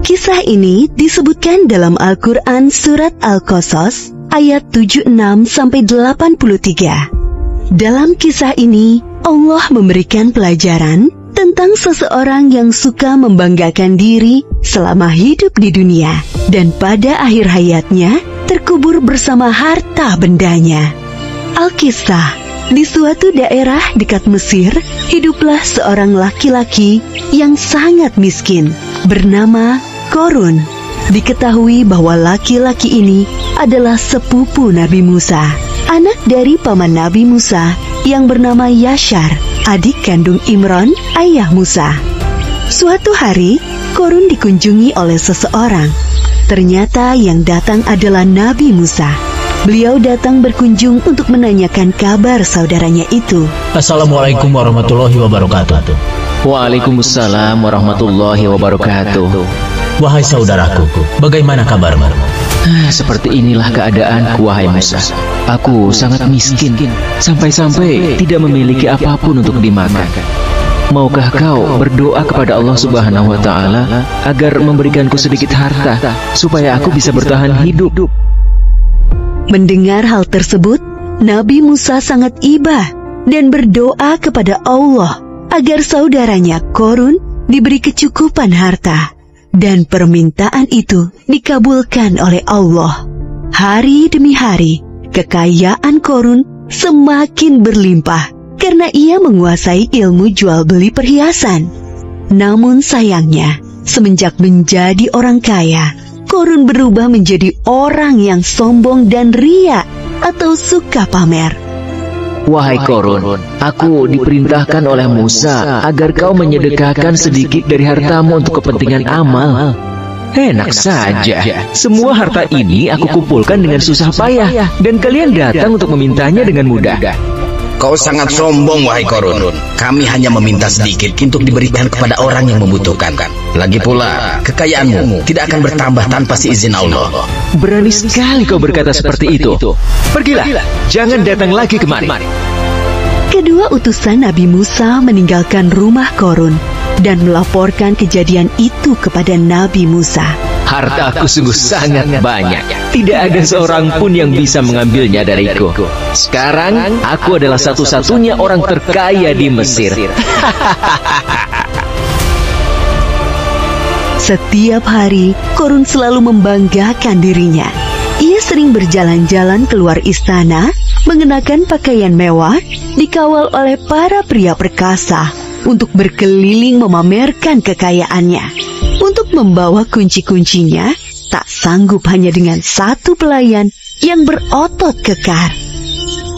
Kisah ini disebutkan dalam Al-Quran Surat Al-Qasas ayat 76-83. Dalam kisah ini, Allah memberikan pelajaran tentang seseorang yang suka membanggakan diri selama hidup di dunia dan pada akhir hayatnya terkubur bersama harta bendanya. Al-Kisah, di suatu daerah dekat Mesir, hiduplah seorang laki-laki yang sangat miskin bernama Qorun. Diketahui bahwa laki-laki ini adalah sepupu Nabi Musa, anak dari paman Nabi Musa yang bernama Yashar, adik kandung Imran, ayah Musa. Suatu hari, Qorun dikunjungi oleh seseorang. Ternyata yang datang adalah Nabi Musa. Beliau datang berkunjung untuk menanyakan kabar saudaranya itu. Assalamualaikum warahmatullahi wabarakatuh. Waalaikumsalam warahmatullahi wabarakatuh. Wahai saudaraku, bagaimana kabarmu? Seperti inilah keadaanku, wahai Musa. Aku sangat miskin, sampai-sampai tidak memiliki apapun untuk dimakan. Maukah kau berdoa kepada Allah Subhanahu wa Ta'ala agar memberikanku sedikit harta supaya aku bisa bertahan hidup? Mendengar hal tersebut, Nabi Musa sangat iba dan berdoa kepada Allah agar saudaranya Qorun diberi kecukupan harta. Dan permintaan itu dikabulkan oleh Allah. Hari demi hari, kekayaan Qorun semakin berlimpah karena ia menguasai ilmu jual beli perhiasan. Namun sayangnya, semenjak menjadi orang kaya, Qorun berubah menjadi orang yang sombong dan ria atau suka pamer. Wahai Qorun, aku diperintahkan oleh Musa agar kau menyedekahkan sedikit dari hartamu untuk kepentingan amal. Enak saja, semua harta ini aku kumpulkan dengan susah payah, dan kalian datang untuk memintanya dengan mudah. Kau sangat sombong, wahai Qorun. Kami hanya meminta sedikit untuk diberikan kepada orang yang membutuhkan. Lagi pula, kekayaanmu tidak akan bertambah tanpa seizin Allah. Berani sekali kau berkata seperti itu. Pergilah, jangan datang lagi kemari. Kedua utusan Nabi Musa meninggalkan rumah Qorun dan melaporkan kejadian itu kepada Nabi Musa. Hartaku sungguh sangat banyak. Tidak ada seorang pun yang bisa mengambilnya dariku. Sekarang, aku adalah satu-satunya orang terkaya di Mesir. Setiap hari, Qorun selalu membanggakan dirinya. Ia sering berjalan-jalan keluar istana, mengenakan pakaian mewah, dikawal oleh para pria perkasa untuk berkeliling memamerkan kekayaannya. Untuk membawa kunci-kuncinya, tak sanggup hanya dengan satu pelayan yang berotot kekar.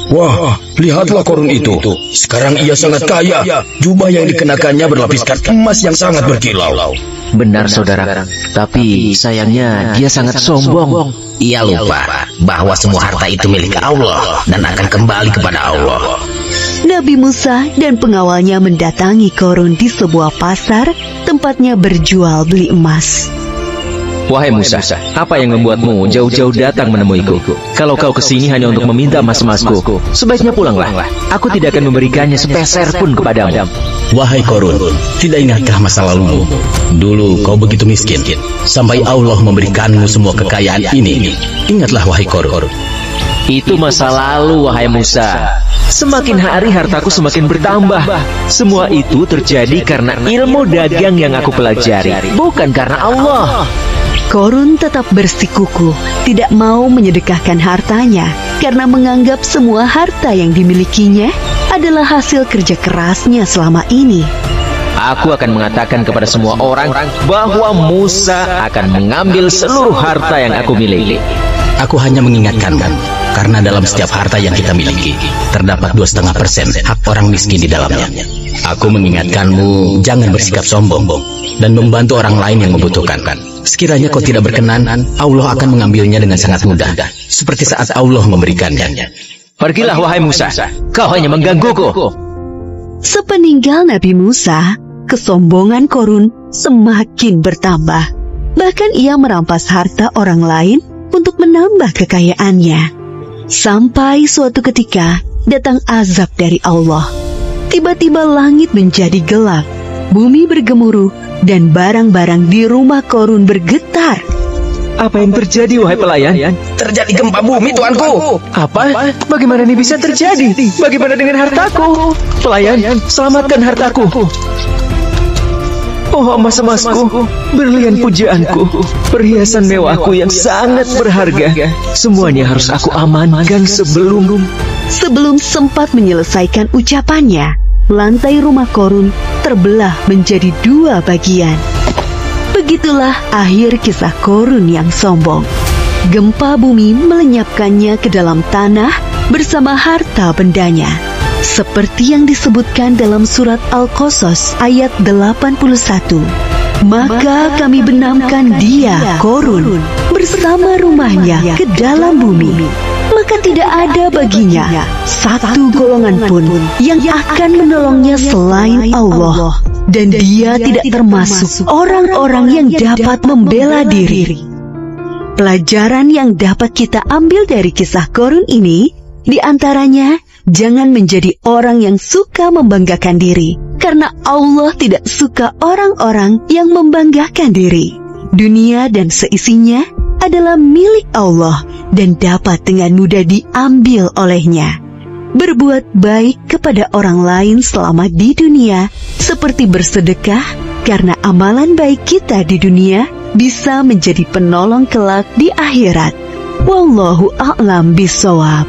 Wah, lihatlah Qorun itu. Sekarang ia sangat kaya. Jubah yang dikenakannya berlapiskan emas yang sangat berkilau. Benar, saudara. Tapi sayangnya dia sangat sombong. Ia lupa bahwa semua harta itu milik Allah dan akan kembali kepada Allah. Nabi Musa dan pengawalnya mendatangi Qorun di sebuah pasar tempatnya berjual beli emas. Wahai Musa, apa yang membuatmu jauh-jauh datang menemuiku? Kalau kau kesini hanya untuk meminta emas-emasku, sebaiknya pulanglah. Aku tidak akan memberikannya sepeser pun kepadamu. Wahai Qorun, tidak ingatkah masa lalumu? Dulu kau begitu miskin, sampai Allah memberikanmu semua kekayaan ini. Ingatlah, wahai Qorun. Itu masa lalu, wahai Musa. Semakin hari hartaku semakin bertambah. Semua itu terjadi karena ilmu dagang yang aku pelajari, bukan karena Allah. Qorun tetap bersikukuh, tidak mau menyedekahkan hartanya karena menganggap semua harta yang dimilikinya adalah hasil kerja kerasnya selama ini. Aku akan mengatakan kepada semua orang bahwa Musa akan mengambil seluruh harta yang aku miliki. Aku hanya mengingatkanmu, karena dalam setiap harta yang kita miliki, terdapat 2,5% hak orang miskin di dalamnya. Aku mengingatkanmu, jangan bersikap sombong dan membantu orang lain yang membutuhkan. Sekiranya kau tidak berkenan, Allah akan mengambilnya dengan sangat mudah, seperti saat Allah memberikannya. Pergilah, wahai Musa, kau hanya menggangguku. Sepeninggal Nabi Musa, kesombongan Qorun semakin bertambah. Bahkan ia merampas harta orang lain untuk menambah kekayaannya. Sampai suatu ketika datang azab dari Allah. Tiba-tiba langit menjadi gelap Bumi bergemuruh dan barang-barang di rumah Korun bergetar. Apa yang terjadi, wahai pelayan? Terjadi gempa bumi, tuanku. Apa? Bagaimana ini bisa terjadi? Bagaimana dengan hartaku? Pelayan, selamatkan hartaku. Oh, emas-emasku, berlian pujaanku, perhiasan mewahku yang sangat berharga. Semuanya harus aku amankan sebelum sempat menyelesaikan ucapannya, lantai rumah Korun terbelah menjadi 2 bagian. Begitulah akhir kisah Korun yang sombong. Gempa bumi melenyapkannya ke dalam tanah bersama harta bendanya. Seperti yang disebutkan dalam surat Al-Qasas ayat 81. Maka kami benamkan dia, Korun, bersama rumahnya ke dalam bumi. Maka tidak ada baginya satu golongan pun yang akan menolongnya selain Allah. Dan dia tidak termasuk orang-orang yang dapat membela diri. Pelajaran yang dapat kita ambil dari kisah Korun ini, diantaranya, jangan menjadi orang yang suka membanggakan diri, karena Allah tidak suka orang-orang yang membanggakan diri. Dunia dan seisinya adalah milik Allah dan dapat dengan mudah diambil olehnya. Berbuat baik kepada orang lain selama di dunia, seperti bersedekah, karena amalan baik kita di dunia bisa menjadi penolong kelak di akhirat. Wallahu a'lam bishawab.